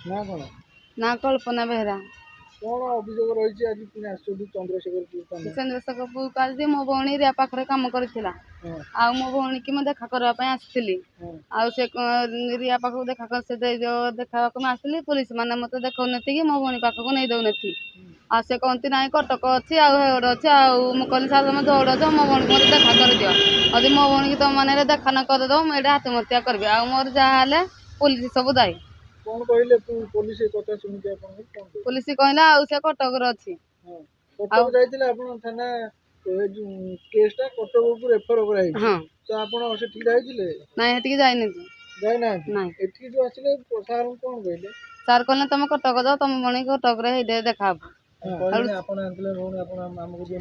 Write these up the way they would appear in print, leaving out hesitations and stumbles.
ना कौन ना कल्पना बेहरा कौन अभियोग रही आज पुणी आसुँच चंद्रशेखर चंद्रशेखरपुर काज मो भौणी रिया पाखे कम करथिला आ मो भौणी की मैं देखा करबा आसली आ से रिया पाखक देखा कर से देखा आसली पुलिस मैंने मत देखा कि मो भौणी पाखक नहीं दौनी आ से कहती ना कटक अच्छी आड़ अच्छी आई सार तुम दौड़ जाओ मो भौणी मत देखा कर दियो अभी मो भौणी की तुम मैंने देखा न करदेव मुझे आत्महत्या करी आ मोर जहाँ पुलिस सब दायी कौन कहले पुलिस कथा शुणी पुलिस कहला आ से कटक अच्छी कटक जाइए आप थाना केसटा कटक को रेफर कराई तो आपण सेठी जाइए नाई हेटिकी जाइनी जाइना एठी जो आसिले सार कौन कहले सार कहले तुम कटक जाओ तुम भणी कटक देखा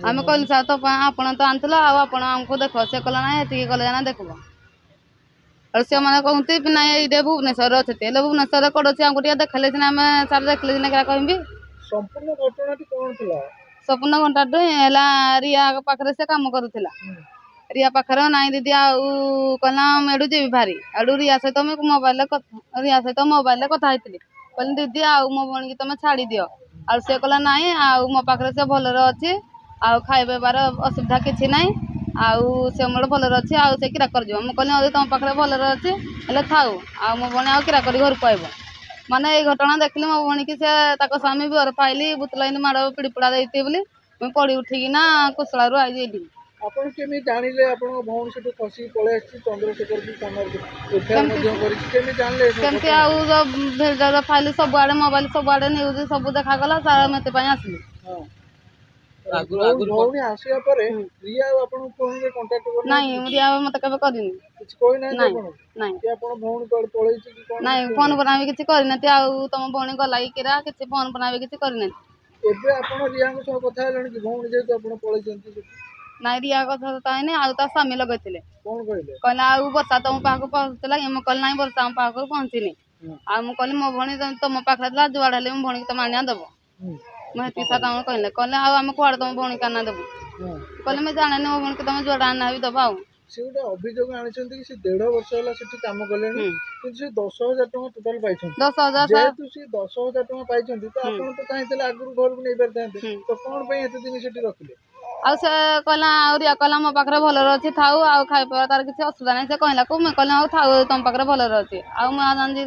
आम कहलु सार तो आप तो आनल आपको देख से कहला ना ये गले जाना देखब और से मैंने कहते ना ये भुवनेश्वर अच्छे भुवनेश्वर कौन अच्छे आमको देखले सीना आम सार देखले सीना क्या कहबी संपूर्ण घटना कौन थी स्वप्न घंटा रिया पाखे से कम करूला रिया पाखर नाई दीदी आउ कहना मेडू जी भारी आड़ू रिया सहित मुझे मोबाइल रिया सहित मोबाइल कथा कहली दीदी आउ मो भौणी की तुम छाड़ी दियो आ से कहला नाई आउ मो पाखे से भलर अच्छी आउ खाइबार असुविधा किसी ना आउ से मोर भलर अच्छी आउ से किरा कर मुझे कहली तुम पाखे भलर अच्छी हेल्ले थाऊ आ मो भौणी आउ किरा कर घर को आइब माने ये घटना देखली मो भौणी की से स्वामी बर पाइली बुतलाइन माड़ पिड़पुड़ा देती बोली मुझे पड़ी उठिकिना कुशल आई आपण केमी जानिले आपण भौणी से खसी पळे आछि चंद्रशेखर की कमर केमी जानले केमती आउ भिडियो फाइल सब आड़े मोबाइल सब आड़े न्यूज सब देखा गला सार मते पई आसली भौणी आसिया परे रिया आपण फोन रे कांटेक्ट करना नहीं रिया मते कबे करिनी कुछ कोई नहीं नहीं नहीं कि आपण भौणी कल पळेछि कि कोन नहीं फोन बनावे किछि करनती आउ तुम भौणी गलाई किरा किछि फोन बनावे किछि करनती एबे आपण रिया को सब कथा हलन कि भौणी जे आपण पळेछंती नाई रिया कथा तो ताइने आउ ता स्वामी लगैथिले कौन कहले कहला आउ वर्षा तुम पाखु पहुँचला मु कहली नाई वर्षा हम पाखु पहुँचनी आ मु कहली मो भौणी तुम पाखे था जुआड़ हेले मो भौणी तुम आनिया दब मुझे सात कहले कहले आम कुआड़े तुम भौणी काना देबू कहले मैं जाने मो भौणी तुम जुआड़ आना भी दबा से गोटे अभियोग आनी से 1.5 वर्ष है कम कले 10,000 टका टोटाल पाई 10,000 जेहेतु सी 10,000 टका पाई तो आप तो चाहिए आगुरी घर को नहीं पारे तो कौन एत दिन से रखिले आ से कहला रिया कहला मो पाखे भलर अच्छी थाऊ आ खाइबा तार किसी असुविधा नहीं से कहला को मैं कहली थाऊ तुम पाखे भलर अच्छी आ मुझे जानी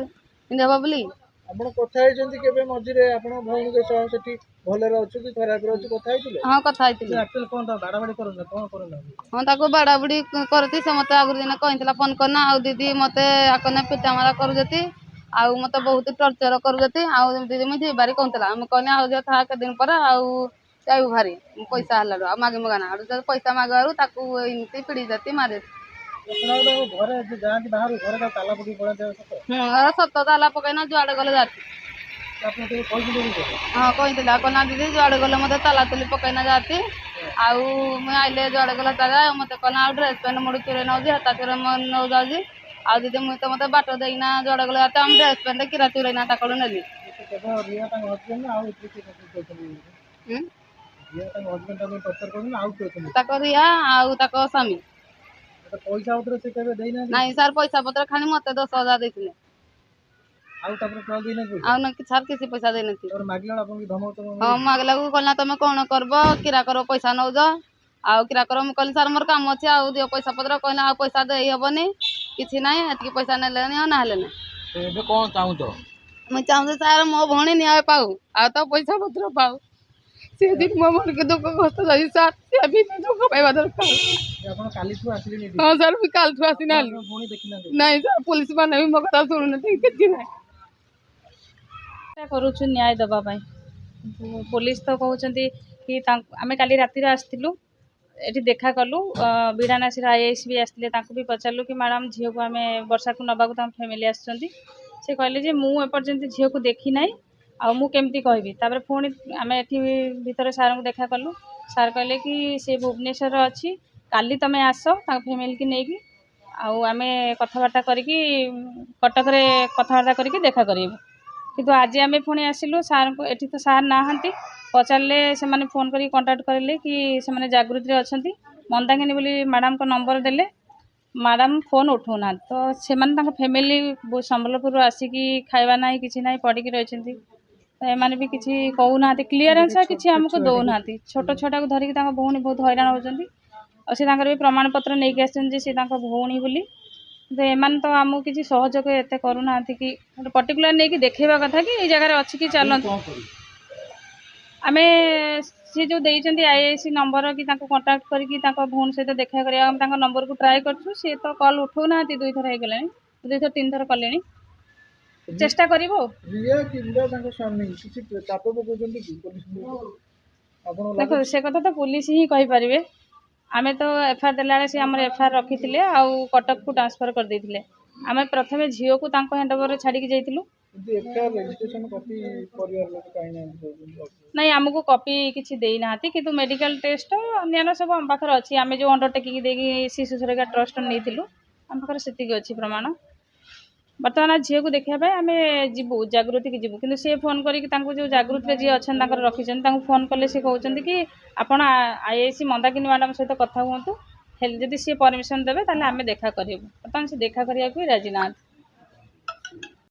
देव बोली आपण कथा केबे मझिरे आपण भौणी के सह सेठी भलर अच्छु कि खराब अच्छु कथा हेतिले हां कथा हेतिले एक्चुअली कोन ता बाड़ाबाड़ी करन कोन करन हां ताको बाड़ाबाड़ी करती से मते आगुर दिन कहला फोन करना आ दीदी मते आकने पिटा मारा करू जति आ मते बहुत टॉर्चर करू जति आ दीदी मुझे बारी कहतला हम कहने आ जे था के दिन पर आ जाई भारी पैसा हल्ला आ मागे मगाना आ पैसा मागवारू ताको इनती पिड़ी जति मारे घरे जाती बाहर घरे ताला पकी पड़ा सत ताला पकईना जुआड़े गले जाती हाँ कही कहना दीदी जुआड़े गले मत ताला तुली पकईना जाती आउ मुझे आइले जुआड़े गला ताला मत कहना ड्रेस पैंट मोड़ चोरे नौ हाथ चोरे नौ जाऊँगी आ दीदी मुझे तो मत बाट देना जुआड़े गले जाते हम ड्रेस पैंट किरा चोरेना ताकू नेली रिया आउ स्वामी पैसा पत्र से केबे देना नहीं सर पैसा पत्र खाली मत 10,000 देथिले आउ न कि सर किसी पैसा देने और मागला आपन की धमक तो हां मागला को कहला तुम कोन करबो किरा करो पैसा नौ जा आउ किरा करो म कहली सर मोर काम अछि आउ दियो पैसा पत्र कहला आ पैसा दे हेबनी किछि नाही एतकी पैसा नेले नि ना हेले तो एबे कोन चाहू तो मैं चाहू सर मो भौणी न्याय पाऊ आ तो पैसा पत्र पाऊ से दिन मो भौणी के दुख कष्ट जाई सर से भी दुख पाइबा दरकार आपण काली तू आसली नि हां सर भी काल तू आसी नाली भौणी देखिना नहीं सर पुलिस माने भी मो कथा सुनु न किछि नाही करुछु न्याय दबा पाई पुलिस तो कहउछंती कि आमे काली राती रे आस्तिलु एठी देखा कलु बिडानासी आईएएस भी आस्तिले तांको भी पचारलु कि मैडम झियो को आमे वर्षा को नबा को ताम फैमिली आछंती से कहले जे मु एपर्यंत झियो को देखि नाही आ मु केमती कहबी तापर फोन आमे एठी भीतर सार को देखा कलु सार कहले कि से भुवनेश्वर अछि काली तमे आसो ता फैमिली की नेकी आ आमे कथावार्ता करिकी कटक रे कथावार्ता करिकी देखा करिबो किंतु आज आम पुणी आसिलु सार को एठी तो सार नाहंती पचारे से माने फोन करी कांटेक्ट करले कि से माने जागृति रे अछंती मंदाकिनी बोली मैडम को नंबर देले ମ୍ୟାଡ଼ାମ୍ ଫୋନ୍ ଉଠାଉନାହାନ୍ତି। ତ ସେମାନେ ତାଙ୍କ ଫ୍ୟାମିଲି ସମ୍ବଲପୁରରୁ ଆସିକି ଖାଇବା ନାହିଁ କିଛି ନାହିଁ ପଡ଼ିକି ରହିଛନ୍ତି। ତ ଏମାନେ ବି କିଛି କହୁନାହାନ୍ତି, କ୍ଲିୟରାନ୍ସ କିଛି ଆମକୁ ଦେଉନାହାନ୍ତି। ଛୋଟ ଛୁଆଟାକୁ ଧରିକି ତାଙ୍କ ଭଉଣୀ ବହୁତ ହଇରାଣ ହେଉଛନ୍ତି। ଆଉ ସେ ତାଙ୍କର ବି ପ୍ରମାଣପତ୍ର ନେଇକି ଆସିଛନ୍ତି ଯେ ସେ ତାଙ୍କ ଭଉଣୀ ବୋଲି। କିନ୍ତୁ ଏମାନେ ତ ଆମକୁ କିଛି ସହଯୋଗ ଏତେ କରୁନାହାନ୍ତି କି ଗୋଟେ ପର୍ଟିକୁଲାର ନେଇକି ଦେଖେଇବା କଥା କି ଏଇ ଜାଗାରେ ଅଛି କି ଚାଲନ୍ତୁ। ଆମେ ସିଏ ଯେଉଁ ଦେଇଛନ୍ତି IIC ନମ୍ବର କି ତାଙ୍କୁ କଣ୍ଟାକ୍ଟ କରିକି ତାଙ୍କ ଭଉଣୀ ସହିତ ଦେଖା କରିବା ଆମେ ତାଙ୍କ ନମ୍ବରକୁ ଟ୍ରାଏ କରୁଛୁ। ସିଏ ତ କଲ୍ ଉଠାଉନାହାନ୍ତି, 2 ଥର ହେଇଗଲାଣି, 2 ଥର 3 ଥର କଲେଣି। ଚେଷ୍ଟା କରିବୁ। ରିୟା କିମ୍ବା ତାଙ୍କ ସ୍ୱାମୀ କିଛି ଚାପ ପକାଉଛନ୍ତି କି ପୋଲିସ ଆପଣ ଦେଖ ସେ କଥା ତ ପୁଲିସ ହିଁ କହିପାରିବେ। ଆମେ ତ FIR ଦେଲାବେଳେ ସେ ଆମର FIR ରଖିଥିଲେ ଆଉ କଟକକୁ ଟ୍ରାନ୍ସଫର କରିଦେଇଥିଲେ। ଆମେ ପ୍ରଥମେ ଝିଅକୁ ତାଙ୍କ ହ୍ୟାଣ୍ଡଓଭରରେ ଛାଡ଼ିକି ଯାଇଥିଲୁ। FIR ରେଜିଷ୍ଟ୍ରେସନ କପି ପରିବାର ଲୋକ ପାଇନାହାନ୍ତି। ନାଇଁ ଆମକୁ କପି କିଛି ଦେଇନାହାନ୍ତି, କିନ୍ତୁ ମେଡ଼ିକାଲ ଟେଷ୍ଟ ଅନ୍ୟାନ୍ୟ ସବୁ ଆମ ପାଖରେ ଅଛି। ଆମେ ଯେଉଁ ଅଣ୍ଡରଟେକିଂ ଦେଇକି ଶିଶୁ ସୁରକ୍ଷା ଟ୍ରଷ୍ଟ ନେଇଥିଲୁ ଆମ ପାଖରେ ସେତିକି ଅଛି ପ୍ରମାଣ। ବର୍ତ୍ତମାନ ଝିଅକୁ ଦେଖିବା ପାଇଁ ଆମେ ଯିବୁ, ଜାଗୃତିକି ଯିବୁ। କିନ୍ତୁ ସିଏ ଫୋନ୍ କରିକି ତାଙ୍କୁ ଯେଉଁ ଜାଗୃତିରେ ଯିଏ ଅଛନ୍ତି ତାଙ୍କର ରଖିଛନ୍ତି ତାଙ୍କୁ ଫୋନ୍ କଲେ ସେ କହୁଛନ୍ତି କି ଆପଣ IIC ମନ୍ଦାକିନୀ ମ୍ୟାଡ଼ାମ୍ ସହିତ କଥା ହୁଅନ୍ତୁ, ହେଲେ ଯଦି ସିଏ ପରମିସନ୍ ଦେବେ ତାହେଲେ ଆମେ ଦେଖା କରିବୁ। ବର୍ତ୍ତମାନ ସେ ଦେଖା କରିବାକୁ ବି ରାଜି ନାହାନ୍ତି।